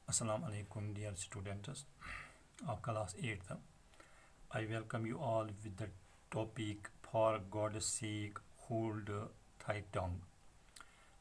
Assalamu alaikum, dear students of class 8th. I welcome you all with the topic for God's sake hold thy tongue.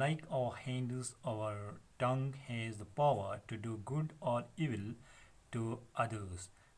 Like our hands, our tongue has the power to do good or evil to others.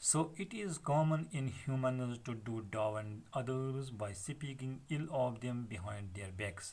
So it is common in humans to do down others by speaking ill of them behind their backs.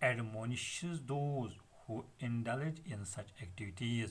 admonishes those who indulge in such activities.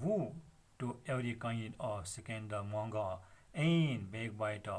woo to every kind of scandamonger and backbiter.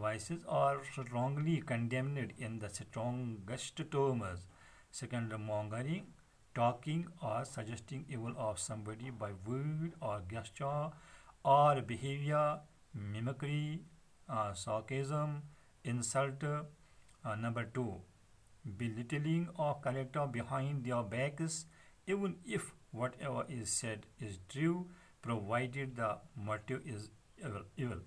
vices are wrongly condemned in the strongest terms. Scandalmongering, talking or suggesting evil of somebody by word or gesture or behavior, mimicry, sarcasm, insult. Number 2, belittling of character behind their backs, even if whatever is said is true, provided the motive is evil.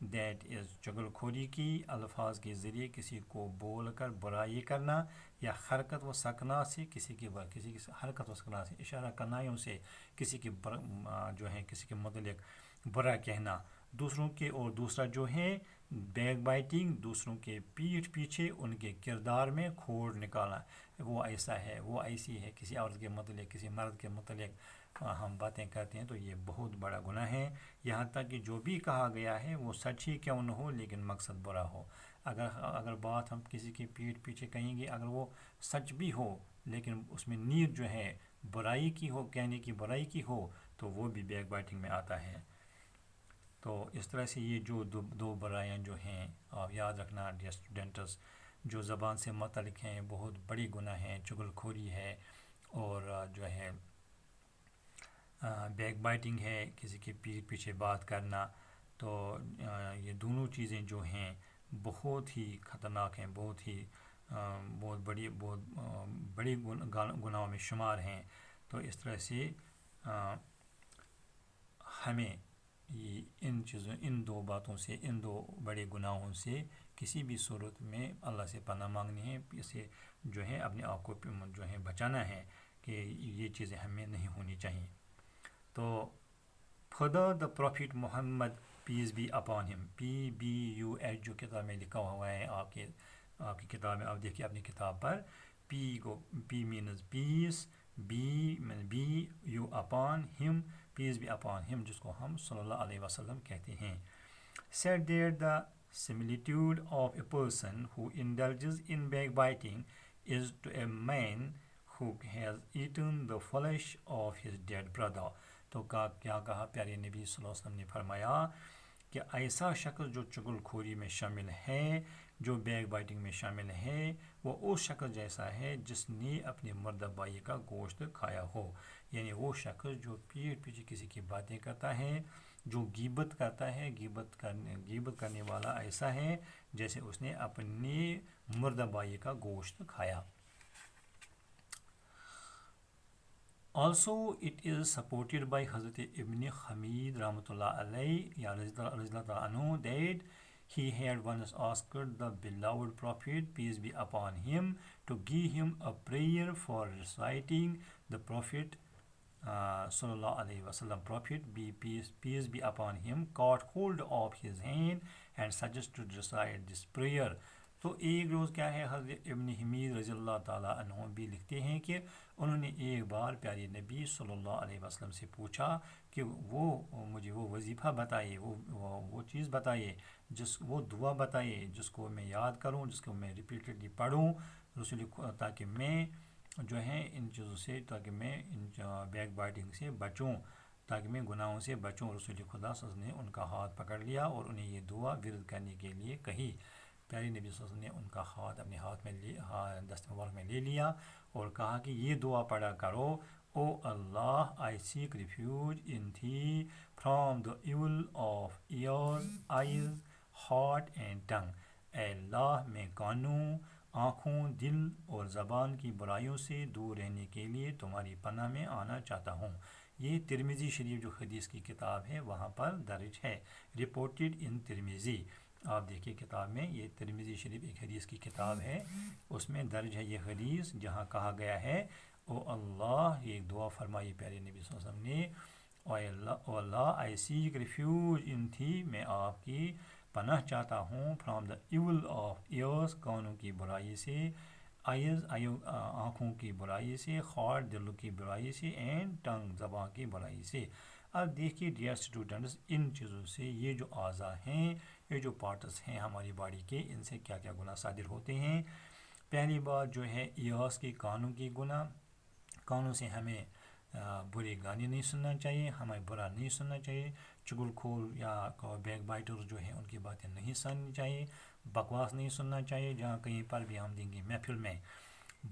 That is چغل خوری کی الفاظ کے ذریعے کسی کو بول کر برائی کرنا یا حرکت و سکنا سے کسی کی حرکت و سکنا سے اشارہ کرنا یا اسے کسی کی جو ہے کسی کے متعلق برا کہنا دوسروں کے، اور دوسرا جو ہے بیک بائٹنگ، دوسروں کے پیٹھ پیچھے ان کے کردار میں کھوٹ نکالنا، وہ ایسا ہے، وہ ایسی ہے، کسی عورت کے متعلق کسی مرد کے متعلق ہم باتیں کرتے ہیں تو یہ بہت بڑا گناہ ہے، یہاں تک کہ جو بھی کہا گیا ہے وہ سچ ہی کیوں نہ ہو لیکن مقصد برا ہو۔ اگر بات ہم کسی کی پیٹھ پیچھے کہیں گے، اگر وہ سچ بھی ہو لیکن اس میں نیت جو ہے برائی کی ہو، کہنے کی برائی کی ہو، تو وہ بھی بیک بائٹنگ میں آتا ہے۔ تو اس طرح سے یہ جو دو برائیاں جو ہیں آپ یاد رکھنا ڈیئر اسٹوڈنٹس، جو زبان سے متعلق ہیں، بہت بڑی گناہ ہیں، چغل خوری ہے اور جو ہے بیک بائٹنگ ہے، کسی کے پیچھے بات کرنا۔ تو یہ دونوں چیزیں جو ہیں بہت ہی خطرناک ہیں، بہت بڑی گناہوں میں شمار ہیں۔ تو اس طرح سے ہمیں ان دو باتوں سے، ان دو بڑے گناہوں سے کسی بھی صورت میں اللہ سے پناہ مانگنی ہے، اسے جو ہے اپنے آپ کو جو ہے بچانا ہے کہ یہ چیزیں ہمیں نہیں ہونی چاہیے۔ تو further the prophet Muhammad peace be upon him, PBUH جو کتاب میں لکھا ہوا ہے آپ کی کتاب میں، آپ دیکھیے اپنی کتاب پر، P means peace, B U upon him, peace be upon ہم، جس کو ہم صلی اللہ علیہ وسلم کہتے ہیں۔ said that the similitude of a person who indulges in backbiting is to a man who has eaten the flesh of his dead brother۔ تو کیا کہا پیارے نبی صلی اللہ علیہ وسلم نے فرمایا کہ ایسا شخص جو چغل خوری میں شامل ہے، جو بیک بائٹنگ میں شامل ہے، وہ اس شخص جیسا ہے جس نے اپنے مردہ بھائی کا گوشت کھایا ہو، یعنی وہ شخص جو پیٹھ پیچھے کسی کی باتیں کرتا ہے، جو غیبت کرتا ہے، غیبت کرنے والا ایسا ہے جیسے اس نے اپنے مردہ بھائی کا گوشت کھایا۔ Also it is supported by Hazrat Ibn Hamid رحمۃ اللہ علیہ یا رضی اللہ عنہ that he had once asked the beloved Prophet peace be upon him to give him a prayer for reciting the Prophet صلی اللہ علیہ وسلم Prophet peace be upon him caught hold of his hand and suggested to recite this prayer۔ تو ایک روز کیا ہے، حضرت ابن حمید رضی اللہ تعالیٰ عنہ بھی لکھتے ہیں کہ انہوں نے ایک بار پیارے نبی صلی اللہ علیہ وسلم سے پوچھا کہ وہ مجھے وہ وظیفہ بتائیے، وہ چیز بتائیے، وہ دعا بتائیے جس کو میں یاد کروں، جس کو میں ریپیٹڈلی پڑھوں تاکہ میں جو ہے ان چیزوں سے، تاکہ میں ان بیک بائٹنگ سے بچوں، تاکہ میں گناہوں سے بچوں۔ رسول خدا صلی اللہ علیہ وسلم نے ان کا ہاتھ پکڑ لیا اور انہیں یہ دعا ورد کرنے کے لیے کہی۔ پیارے نبی صلی اللہ علیہ وسلم نے ان کا ہاتھ اپنے ہاتھ میں دست مبارک میں لے لیا اور کہا کہ یہ دعا پڑھا کرو، او اللہ آئی سیک refuge in thee from the evil of ears, eyes, heart and tongue. اے اللہ میں کانوں، آنکھوں، دل اور زبان کی برائیوں سے دور رہنے کے لیے تمہاری پناہ میں آنا چاہتا ہوں۔ یہ ترمذی شریف جو حدیث کی کتاب ہے وہاں پر درج ہے، رپورٹڈ ان ترمذی۔ آپ دیکھیے کتاب میں، یہ ترمذی شریف ایک حدیث کی کتاب ہے، اس میں درج ہے یہ حدیث جہاں کہا گیا ہے او اللہ، یہ ایک دعا فرمائی پیارے نبی صلی اللہ علیہ وسلم نے، او اللہ آئی سیک ریفیوج ان تھی، میں آپ کی پناہ چاہتا ہوں، from the evil of ears, کانوں کی برائی سے، آئیز آنکھوں کی برائی سے، ہارٹ دل کی برائی سے، اینڈ ٹنگ زبان کی برائی سے۔ اب دیکھیے ڈیئر اسٹوڈنٹس، ان چیزوں سے یہ جو اعضاء ہیں، یہ جو پارٹس ہیں ہماری باڈی کے، ان سے کیا کیا گناہ صادر ہوتے ہیں۔ پہلی بات جو ہے ایئرس کی، کانوں کی گناہ، کانوں سے ہمیں برے گانے نہیں سننا چاہیے، ہمیں برا نہیں سننا چاہیے، چغل خور یا بیک بائٹر جو ہیں ان کی باتیں نہیں سننی چاہیے، بکواس نہیں سننا چاہیے۔ جہاں کہیں پر بھی ہم دیں گے محفل میں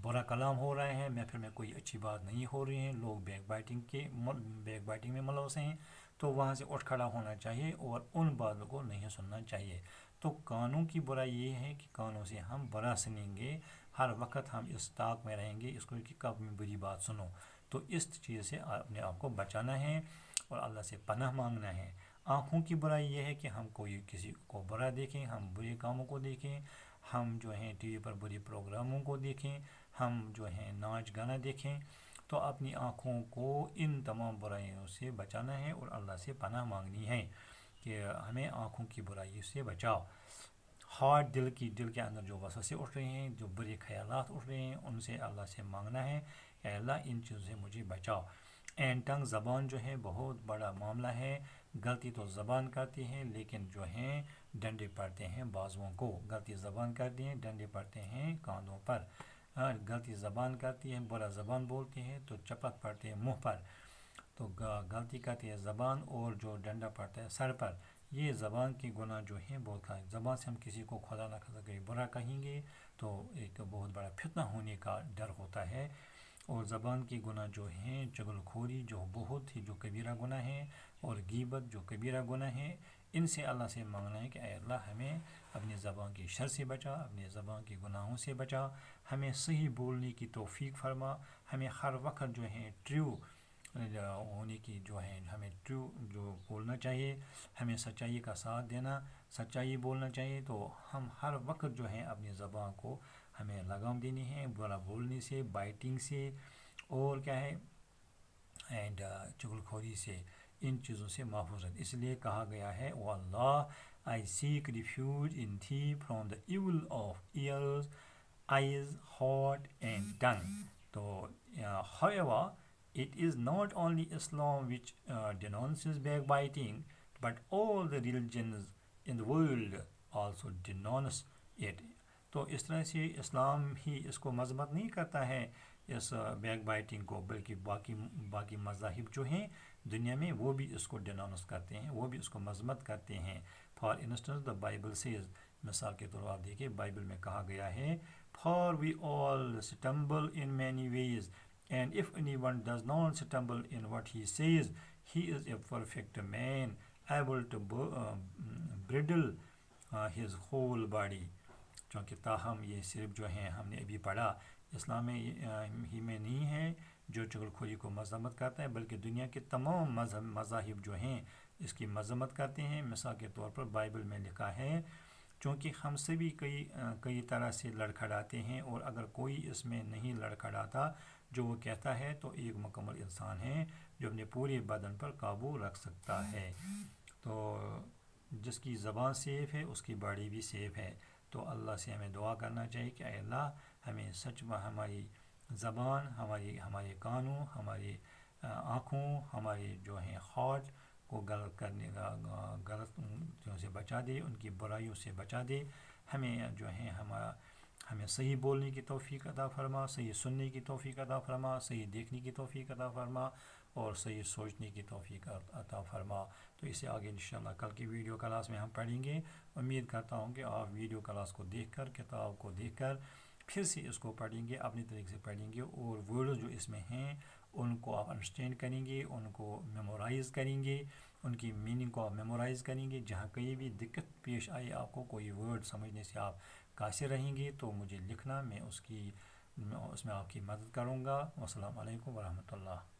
برا کلام ہو رہے ہیں، محفل میں کوئی اچھی بات نہیں ہو رہی ہے، لوگ بیک بائٹنگ میں ملوث ہیں، تو وہاں سے اٹھ کھڑا ہونا چاہیے اور ان باتوں کو نہیں سننا چاہیے۔ تو کانوں کی برائی یہ ہے کہ کانوں سے ہم برا سنیں گے، ہر وقت ہم اس طاق میں رہیں گے اس کو کہ کب میں بری بات سنوں۔ تو اس چیز سے اپنے آپ کو بچانا ہے اور اللہ سے پناہ مانگنا ہے۔ آنکھوں کی برائی یہ ہے کہ ہم کوئی کسی کو برا دیکھیں، ہم برے کاموں کو دیکھیں، ہم جو ہیں ٹی وی پر برے پروگراموں کو دیکھیں، ہم جو ہیں ناچ گانا دیکھیں. تو اپنی آنکھوں کو ان تمام برائیوں سے بچانا ہے اور اللہ سے پناہ مانگنی ہے کہ ہمیں آنکھوں کی برائی سے بچاؤ. ہارٹ دل کے اندر جو وسوسے اٹھ رہے ہیں، جو برے خیالات اٹھ رہے ہیں، ان سے اللہ سے مانگنا ہے کہ اللہ ان چیزوں سے مجھے بچاؤ. اینڈ ٹنگ زبان جو ہے بہت بڑا معاملہ ہے. غلطی تو زبان کرتی ہے لیکن جو ہیں ڈنڈے پڑتے ہیں بازوؤں کو. غلطی زبان کرتی ہیں، ڈنڈے پڑتے ہیں کاندھوں پر. غلطی زبان کرتی ہے، برا زبان بولتی ہے تو چپت پڑتی ہے منہ پر. تو غلطی کرتی ہے زبان اور جو ڈنڈا پڑتا ہے سر پر. یہ زبان کی گناہ جو ہیں بہت کھائیں. زبان سے ہم کسی کو خدا نہ خدا کہیں برا کہیں گے تو ایک بہت بڑا فتنہ ہونے کا ڈر ہوتا ہے. اور زبان کی گناہ جو ہیں چغل خوری جو بہت ہی جو کبیرہ گناہ ہیں، اور غیبت جو کبیرہ گناہ ہیں، ان سے اللہ سے مانگنا ہے کہ اے اللہ ہمیں اپنی زبان کی شر سے بچا، اپنی زبان کی گناہوں سے بچا، ہمیں صحیح بولنے کی توفیق فرما، ہمیں ہر وقت جو ہے ٹرو ہونے کی جو ہے ہمیں ٹرو جو بولنا چاہیے، ہمیں سچائی کا ساتھ دینا، سچائی بولنا چاہیے. تو ہم ہر وقت جو ہے اپنی زبان کو ہمیں لگام دینی ہے برا بولنے سے، بائٹنگ سے، اور کیا ہے اینڈ چغل خوری سے، ان چیزوں سے محفوظ رہے. اس لیے کہا گیا ہے او اللہ I seek refuge in thee from the evil of ears, eyes, heart and tongue. تو however it is not only Islam which denounces backbiting, but all the religions in the world also denounce it. تو اس طرح سے اسلام ہی اس کو مذمت نہیں کرتا ہے اس back biting کو، بلکہ باقی مذاہب جو ہیں دنیا میں وہ بھی اس کو ڈیناؤنس کرتے ہیں، وہ بھی اس کو مذمت کرتے ہیں. For instance the Bible says, مثال کے طور پر آپ دیکھیں بائبل میں کہا گیا ہے for we all stumble in many ways and if anyone does not stumble in what he says he is a perfect man able to bridle his whole body. چونکہ تاہم یہ صرف جو ہیں ہم نے ابھی پڑھا اسلام میں ہی میں نہیں ہے جو چغل خوری کو مذمت کرتا ہے، بلکہ دنیا کے تمام مذاہب جو ہیں اس کی مذمت کرتے ہیں. مثال کے طور پر بائبل میں لکھا ہے چونکہ ہم سبھی کئی طرح سے لڑکھڑاتے ہیں، اور اگر کوئی اس میں نہیں لڑکھڑاتا جو وہ کہتا ہے تو ایک مکمل انسان ہے جو اپنے پورے بدن پر قابو رکھ سکتا ہے. تو جس کی زبان سیف ہے اس کی باڈی بھی سیف ہے. تو اللہ سے ہمیں دعا کرنا چاہیے کہ اے اللہ ہمیں سچ میں ہماری زبان، ہمارے کانوں، ہماری آنکھوں، ہمارے جو ہیں ہارٹ کو غلط کرنے کا غلط سے بچا دے، ان کی برائیوں سے بچا دے. ہمیں جو ہے ہمیں صحیح بولنے کی توفیق عطا فرما، صحیح سننے کی توفیق عطا فرما، صحیح دیکھنے کی توفیق عطا فرما، اور صحیح سوچنے کی توفیق عطا فرما. تو اسے آگے انشاءاللہ کل کی ویڈیو کلاس میں ہم پڑھیں گے. امید کرتا ہوں کہ آپ ویڈیو کلاس کو دیکھ کر، کتاب کو دیکھ کر پھر سے اس کو پڑھیں گے، اپنی طریقے سے پڑھیں گے، اور ورڈز جو اس میں ہیں ان کو آپ انڈرسٹینڈ کریں گے، ان کو میمورائز کریں گے، ان کی میننگ کو آپ میمورائز کریں گے. جہاں کہیں بھی دقت پیش آئی، آپ کو کوئی ورڈ سمجھنے سے آپ قاصر رہیں گے تو مجھے لکھنا، میں اس میں آپ کی مدد کروں گا. والسلام علیکم ورحمۃ اللہ.